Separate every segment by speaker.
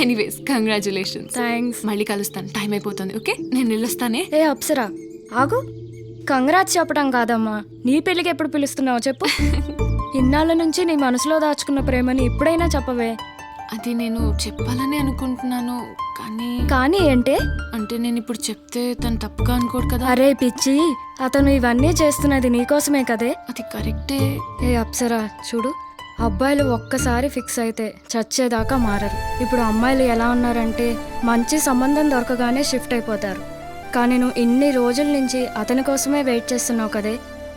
Speaker 1: Anyways congratulations.
Speaker 2: Thanks.
Speaker 1: మళ్ళీ కలుస్తాను, time అయిపోతుంది. ఓకే నేను వెళ్ళొస్తానే.
Speaker 2: ఏ అప్సరా ఆగు, కంగ్రాట్స్ చెప్పడం కాదమ్మా, నీ పెళ్ళికి ఎప్పుడు పిలుస్తున్నావు చెప్పు. ఇన్నాళ్ళ నుంచి నీ మనసులో దాచుకున్న ప్రేమని ఇప్పుడైనా చెప్పవే.
Speaker 1: అది నేను చెప్పాలని అనుకుంటున్నాను కానీ
Speaker 2: కానీ ఏంటే?
Speaker 1: అంటే నేను ఇప్పుడు చెప్తే తను తప్పుగా అనుకోడు కదా.
Speaker 2: అరే పిచ్చి, అతను ఇవన్నీ చేస్తున్నది నీకోసమే కదే.
Speaker 1: అది కరెక్టే.
Speaker 2: ఏ అప్సరా చూడు, అబ్బాయిలు ఒక్కసారి ఫిక్స్ అయితే చచ్చేదాకా మారరు. ఇప్పుడు అమ్మాయిలు ఎలా ఉన్నారంటే మంచి సంబంధం దొరకగానే షిఫ్ట్ అయిపోతారు. కానీ నువ్వు ఇన్ని రోజుల నుంచి అతని కోసమే వెయిట్ చేస్తున్నావు కదే,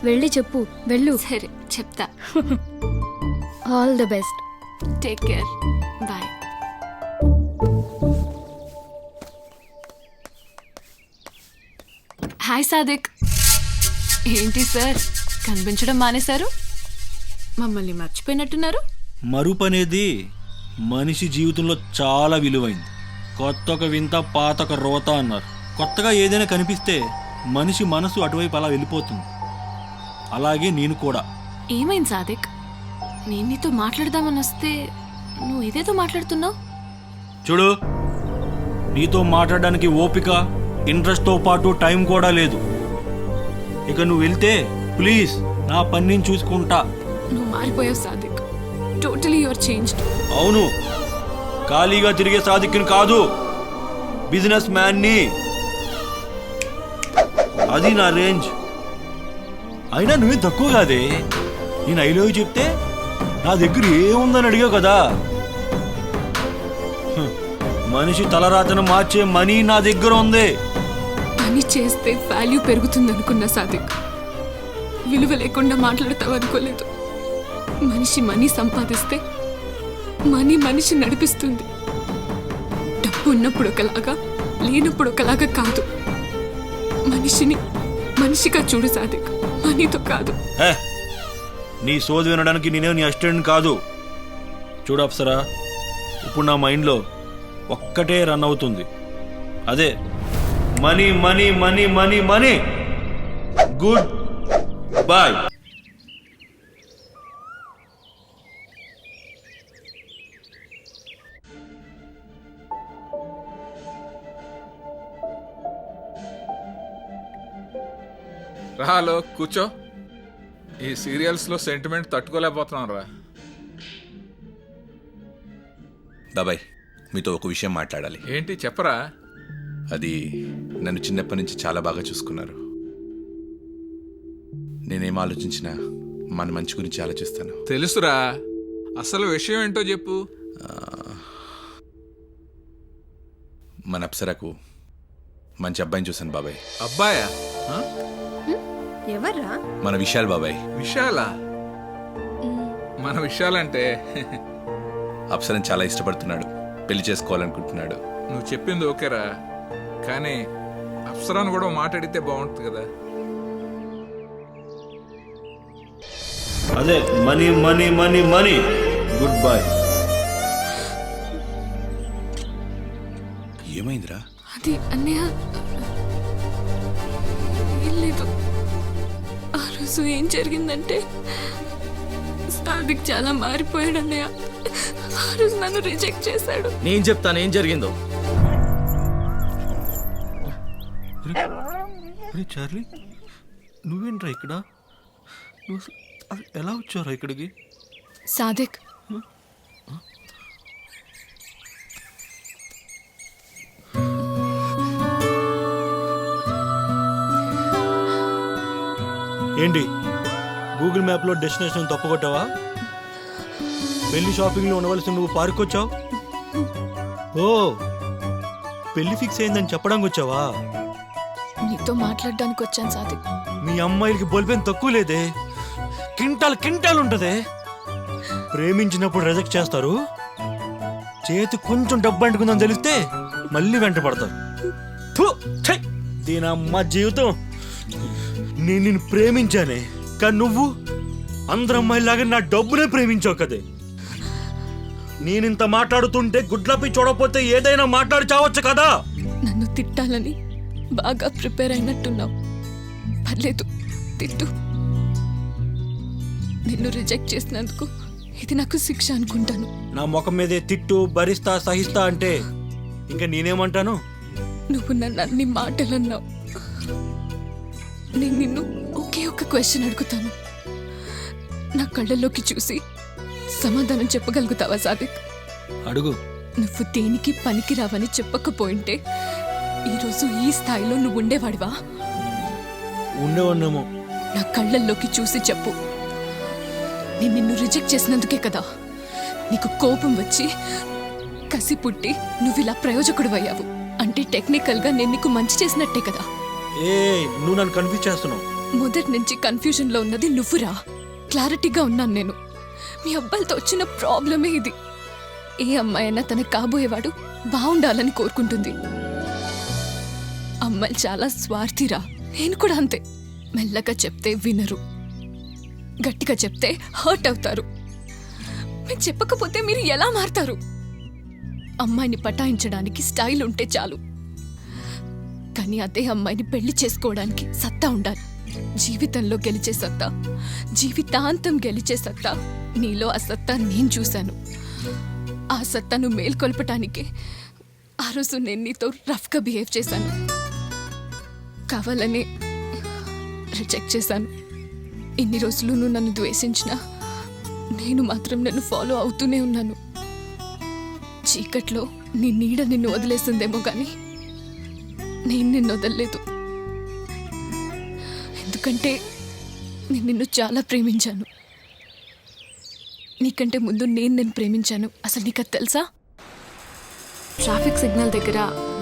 Speaker 2: వెళ్ళి చెప్పు, వెళ్ళు.
Speaker 1: సరే చెప్తా.
Speaker 2: All the best.
Speaker 1: Take care, bye. Hi Sadiq. ఏంటి సార్ కనిపించడం మానేశారు? మమ్మల్ని మర్చిపోయినట్టున్నారు.
Speaker 3: మరుపు అనేది మనిషి జీవితంలో చాలా విలువైంది. కొత్తొక వింత పాతొక రోత అన్నారు. కొత్తగా ఏదైనా కనిపిస్తే మనిషి మనసు అటువైపు అలా వెళ్ళిపోతుంది. అలాగే నేను కూడా.
Speaker 1: ఏమైంది సాదిక్? నేను నీతో మాట్లాడదామని వస్తే నువ్వు ఇదేదో మాట్లాడుతున్నావు.
Speaker 3: చూడు, నీతో మాట్లాడడానికి ఓపిక, ఇంట్రెస్ట్తో పాటు టైం కూడా లేదు. ఇక నువ్వు వెళ్తే ప్లీజ్ నా పని నేను చూసుకుంటా.
Speaker 1: నువ్వు మారిపోయావు సాదిక్. Totally you're changed.
Speaker 3: అవును, ఖాళీగా తిరిగే సాదిక్ని కాదు, బిజినెస్ మ్యాన్ని. అది నా రేంజ్. అయినా నువ్వే తక్కువ కాదే. నేను ఐ లవ్ యూ చెప్తే నా దగ్గర ఏముందని అడిగావు కదా. మనిషి తలరాతను మార్చే మనీ నా దగ్గర ఉంది.
Speaker 1: పని చేస్తే వాల్యూ పెరుగుతుంది అనుకున్నా సాదిక్. విలువ లేకుండా మాట్లాడతావు అనుకోలేదు. మనిషి మనీ సంపాదిస్తే మనీ మనిషి నడిపిస్తుంది. డబ్బు ఉన్నప్పుడు ఒకలాగా, లేనప్పుడు ఒకలాగా కాదు. మనిషిని మనిషిగా చూడు సాదిక్, మనీతో కాదు.
Speaker 3: నీ సోది వినడానికి నేనే నీ అసిస్టెంట్ కాదు. చూడు అప్సరా, ఇప్పుడు నా మైండ్లో ఒక్కటే రన్ అవుతుంది, అదే money money money money money. Good boy.
Speaker 4: రాలో కూర్చో. ఈ సీరియల్స్లో సెంటిమెంట్ తట్టుకోలేకపోతున్నాను రా.
Speaker 5: బాబాయ్, మీతో ఒక విషయం మాట్లాడాలి.
Speaker 4: ఏంటి చెప్పరా?
Speaker 5: అది నన్ను చిన్నప్పటి నుంచి చాలా బాగా చూసుకున్నారు. నేనేం ఆలోచించినా మన మంచి గురించి ఆలోచిస్తాను.
Speaker 4: తెలుసురా, అసలు విషయం ఏంటో చెప్పు.
Speaker 5: మన అప్సరకు మంచి అబ్బాయిని చూశాను బాబాయ్.
Speaker 4: అబ్బాయా?
Speaker 2: ఎవర్రా?
Speaker 5: మన విశాల్ బాబాయ్.
Speaker 4: విశాలా? మన విశాలంటే
Speaker 5: అప్సరని చాలా ఇష్టపడుతున్నాడు, పెళ్లి చేసుకోవాలనుకుంటున్నాడు.
Speaker 4: నువ్వు చెప్పింది ఓకేరా, కానీ అప్సరాను కూడా మాట్లాడితే బాగుంటుంది కదా.
Speaker 3: అదే money money money money. Good bye.
Speaker 5: ఏమైందిరా?
Speaker 1: అది అన్నయ్య, ఏం లేదు. ఆ రోజు ఏం జరిగిందంటే సాదిక్ చాలా మారిపోయాడు అన్నయ్య. ఆ రోజు నన్ను రిజెక్ట్ చేశాడు.
Speaker 6: నేను చెప్తాను ఏం జరిగిందో.
Speaker 3: చార్లీ, నువ్వేంట్రా ఇక్కడ? నువ్వు ఎలా వచ్చారా ఇక్కడికి?
Speaker 1: సాదిక్,
Speaker 3: ఏంటి గూగుల్ మ్యాప్లో డెస్టినేషన్ తప్పుకొట్టావా? పెళ్లి షాపింగ్లో ఉండవలసి నువ్వు పార్క్ వచ్చావు. ఓ, పెళ్లి ఫిక్స్ అయిందని చెప్పడానికి వచ్చావా?
Speaker 1: నీతో మాట్లాడడానికి వచ్చాను సాదిక్.
Speaker 3: మీ అమ్మాయిలకి బోల్పేం తక్కువ లేదే, కింటాల్ కింటాల్ ఉంటదే. ప్రేమించినప్పుడు రిజెక్ట్ చేస్తారు, చేతి కొంచెం డబ్బు అంటుకుందని తెలిస్తే మళ్ళీ వెంట పడతారు. దీని అమ్మ జీవితం. నేను నిన్ను ప్రేమించానే, కానీ నువ్వు అందరు అమ్మాయిలాగా నా డబ్బునే ప్రేమించావు కదే. నేనింత మాట్లాడుతుంటే గుడ్లపై చూడకపోతే ఏదైనా మాట్లాడి చావచ్చు కదా.
Speaker 1: నన్ను తిట్టాలని బాగా ప్రిపేర్ అయినట్టున్నావు. పర్లేదు, తిట్టు. నిన్ను రిజెక్ట్ చేసినందుకు ఇది నాకు శిక్ష అనుకుంటాను.
Speaker 3: నా ముఖం మీదే తిట్టు భరిస్తా సహిస్తా అంటే ఇంకా నేనేమంటాను?
Speaker 1: నువ్వు నన్ను అన్ని మాటలన్నావు. నేను నిన్ను ఒకే ఒక్క క్వశ్చన్ అడుగుతాను. నా కళ్ళల్లోకి చూసి సమాధానం చెప్పగలుగుతావా సాదిక్?
Speaker 3: అడుగు.
Speaker 1: నువ్వు దేనికి పనికి రావని చెప్పకపోయింటే ఈరోజు ఈ స్థాయిలో నువ్వు ఉండేవాడివా?
Speaker 3: ఉండేవాడినేమో.
Speaker 1: నా కళ్ళల్లోకి చూసి చెప్పు. నేను నిన్ను రిజెక్ట్ చేసినందుకే కదా నీకు కోపం వచ్చి కసి పుట్టి నువ్వు ఇలా ప్రయోజకుడివయ్యావు. అంటే టెక్నికల్గా నేను నీకు మంచి చేసినట్టే కదా.
Speaker 3: ఏ నువ్వు నన్ను కన్ఫ్యూజ్ చేస్తున్నావు.
Speaker 1: మొదటి నుంచి కన్ఫ్యూజన్లో ఉన్నది నువ్వురా. క్లారిటీగా ఉన్నాను నేను. మీ అబ్బాయిలతో వచ్చిన ప్రాబ్లమే ఇది. ఏ అమ్మాయి అయినా తన కాబోయేవాడు బాగుండాలని కోరుకుంటుంది. అమ్మాయిలు చాలా స్వార్థిరా. నేను కూడా అంతే. మెల్లగా చెప్తే వినరు, గట్టిగా చెప్తే హర్ట్ అవుతారు. మీరు చెప్పకపోతే మీరు ఎలా మారతారు? అమ్మాయిని పటాయించడానికి స్టైల్ ఉంటే చాలు, కానీ అదే అమ్మాయిని పెళ్లి చేసుకోవడానికి సత్తా ఉండాలి. జీవితంలో గెలిచే సత్తా, జీవితాంతం గెలిచే సత్తా నీలో. ఆ సత్తా నేను చూశాను. ఆ సత్తాను మేల్కొల్పటానికి ఆ రోజు నేను నీతో రఫ్గా బిహేవ్ చేశాను. కావాలని రిజెక్ట్ చేశాను. ఇన్ని రోజులు నువ్వు నన్ను ద్వేషించినా నేను మాత్రం నన్ను ఫాలో అవుతూనే ఉన్నాను. చీకట్లో నీ నీడ నిన్ను వదిలేసిందేమో కానీ నేను నిన్ను వదలలేదు. ఎందుకంటే నేను నిన్ను చాలా ప్రేమించాను. నీకంటే ముందు నేను ప్రేమించాను. అసలు నీకు అది తెలుసా? ట్రాఫిక్ సిగ్నల్ దగ్గర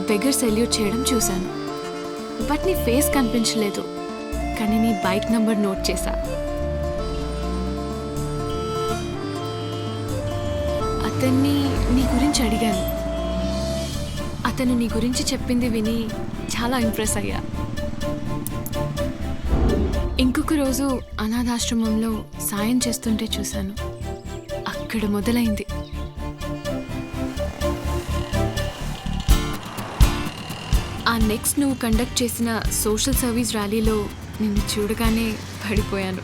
Speaker 1: బెగర్ సెల్యూట్ చేయడం చూశాను. బట్ నీ ఫేస్ కనిపించలేదు, కానీ నీ బైక్ నంబర్ నోట్ చేశా. అతన్ని నీ గురించి అడిగాను. అతను నీ గురించి చెప్పింది విని చాలా ఇంప్రెస్ అయ్యా. ఇంకొక రోజు అనాథాశ్రమంలో సాయం చేస్తుంటే చూశాను. అక్కడ మొదలైంది. ఆ నెక్స్ట్ నువ్వు కండక్ట్ చేసిన సోషల్ సర్వీస్ ర్యాలీలో నిన్ను చూడగానే పడిపోయాను.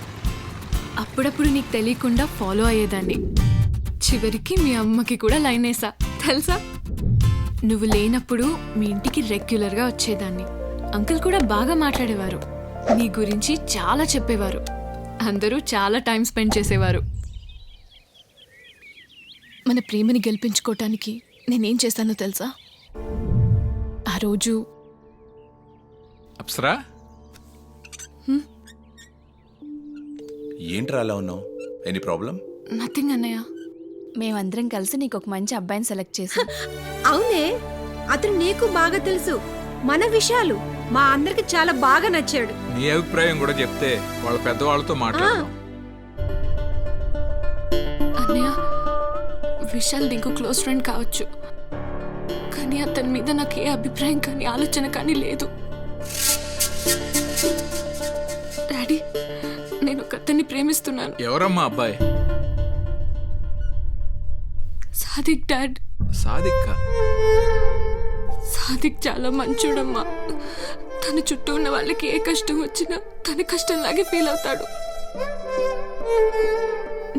Speaker 1: అప్పుడప్పుడు నీకు తెలియకుండా ఫాలో అయ్యేదాన్ని. చివరికి మీ అమ్మకి కూడా లైన్ వేసా తెలుసా? నువ్వు లేనప్పుడు మీ ఇంటికి రెగ్యులర్గా వచ్చేదాన్ని. అంకుల్ కూడా బాగా మాట్లాడేవారు. నీ గురించి చాలా చెప్పేవారు. అందరూ చాలా టైం స్పెండ్ చేసేవారు. మన ప్రేమని గెలిపించుకోవటానికి నేనేం చేశానో తెలుసా? ఆ రోజు
Speaker 4: అప్సరా,
Speaker 5: ఏంట్రా అలా ఉన్నావు? Any problem?
Speaker 1: నథింగ్ అన్నయ్య.
Speaker 2: మేమందరం కలిసి నీకు ఒక మంచి అబ్బాయిని సెలెక్ట్ చేసాం.
Speaker 6: అవునే, అతను నీకు బాగా తెలుసు. మన విషయాలు మా అందరికి చాలా బాగా నచ్చాడు.
Speaker 4: నీ అభిప్రాయం కూడా చెప్తే వాళ్ళ పెద్దవాళ్ళతో మాట్లాడదాం.
Speaker 1: అన్నయ్య, విశాల్ నీకు క్లోజ్ ఫ్రెండ్ కావచ్చు, కానీ అతని మీద నాకు ఏ అభిప్రాయం కానీ ఆలోచన కానీ లేదు. డాడీ, నేను ఒక అతన్ని ప్రేమిస్తున్నాను.
Speaker 4: ఎవరమ్మా అబ్బాయి?
Speaker 1: సాదిక్ డాడ్.
Speaker 4: సాదిక్క?
Speaker 1: సాదిక్ చాలా మంచోడమ్మా. తన చుట్టూ ఉన్న వాళ్ళకి ఏ కష్టం వచ్చినా తన కష్టంలాగే ఫీల్ అవుతాడు.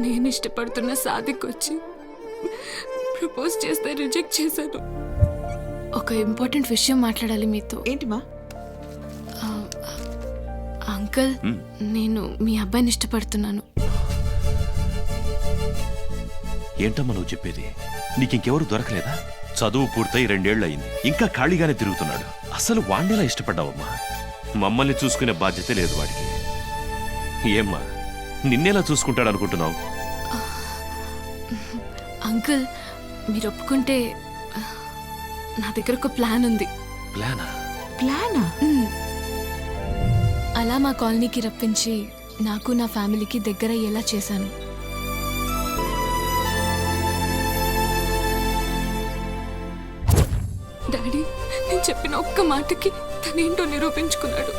Speaker 1: నేను ఇష్టపడుతున్న సాదిక్ వచ్చి ప్రపోజ్ చేస్తే రిజెక్ట్ చేశాను. ఒక ఇంపార్టెంట్ విషయం మాట్లాడాలి మీతో.
Speaker 6: ఏంటిమా?
Speaker 1: అంకుల్, నేను మీ అబ్బాయిని ఇష్టపడుతున్నాను.
Speaker 7: ఏంటమ్మా నువ్వు చెప్పేది? నీకింకెవరు దొరకలేదా? చదువు పూర్తయి 2 ఏళ్ళు అయింది, ఇంకా ఖాళీగానే తిరుగుతున్నాడు. అసలు వాణ్ణిలా ఇష్టపడ్డావమ్మా? మమ్మల్ని చూసుకునే బాధ్యత లేదు వాడికి. ఏమ్మా, నిన్నేలా చూసుకుంటాడు అనుకుంటున్నావు?
Speaker 1: అంకుల్, మీరు ఒప్పుకుంటే నా దగ్గర ఒక ప్లాన్ ఉంది.
Speaker 7: ప్లానా?
Speaker 6: ప్లానా?
Speaker 1: అలా మా కాలనీకి రప్పించి నాకు నా ఫ్యామిలీకి దగ్గర అయ్యేలా చేశాను. డాడీ, నేను చెప్పిన ఒక్క మాటకి తనేంటో నిరూపించుకున్నాడు.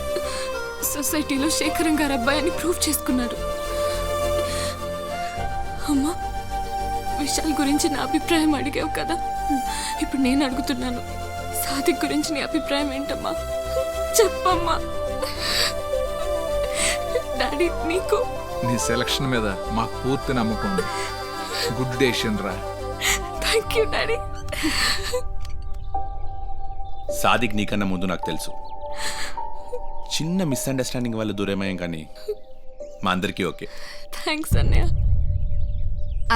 Speaker 1: సొసైటీలో శేఖరం గారు అబ్బాయిని ప్రూవ్ చేసుకున్నాడు. అమ్మా, విశాల్ గురించి నా అభిప్రాయం అడిగావు కదా, ఇప్పుడు నేను అడుగుతున్నాను. సాదిక్ గురించి నీ అభిప్రాయం ఏంటమ్మా? చెప్పమ్మా. డాడీ, నీకు
Speaker 4: నీ సెలక్షన్ మీద మాకు పూర్తి నమ్మకం ఉంది. గుడ్ డేషన్ రా.
Speaker 1: Thank you daddy.
Speaker 5: సాదిక్ నీకన్నా ముందు నాకు తెలుసు. చిన్న మిస్అండర్స్టాండింగ్ వల్ల దూరమయ్యాం, కానీ మా అందరికీ ఓకే.
Speaker 1: థ్యాంక్స్ అన్నయ్య.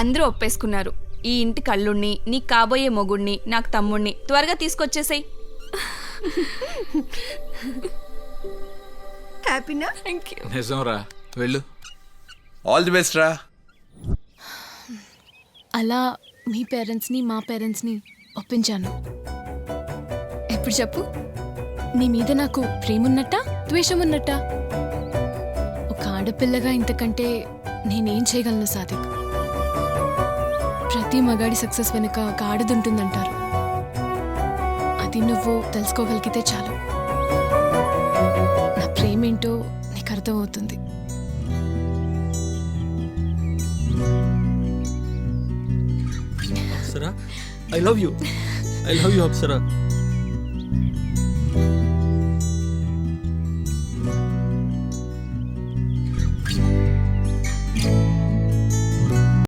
Speaker 8: అందరూ ఒప్పేసుకున్నారు. ఈ ఇంటి కళ్ళుణ్ణి, నీకు కాబోయే మొగుణ్ణి, నాకు తమ్ముణ్ణి త్వరగా తీసుకొచ్చేసాయి.
Speaker 6: హ్యాపీనా?
Speaker 1: Thank you.
Speaker 4: నిజం రా, వెళ్ళు.
Speaker 5: ఆల్ ది బెస్ట్ రా.
Speaker 1: అలా మీ పేరెంట్స్ని మా పేరెంట్స్ని ఒప్పించాను. ఎప్పుడు చెప్పు, నీ మీద నాకు ప్రేమ ఉన్నట్టా ద్వేషం ఉన్నట్టా? ఒక ఆడపిల్లగా ఇంతకంటే నేనేం చేయగలను సాదిక్? ప్రతి మగాడి సక్సెస్ వెనుక ఒక ఆడదుంటుందంటారు. అది నువ్వు తెలుసుకోగలిగితే చాలు. నా ప్రేమేంటో నీకు అర్థమవుతుంది.
Speaker 3: Apsara, I love you. I love you Apsara.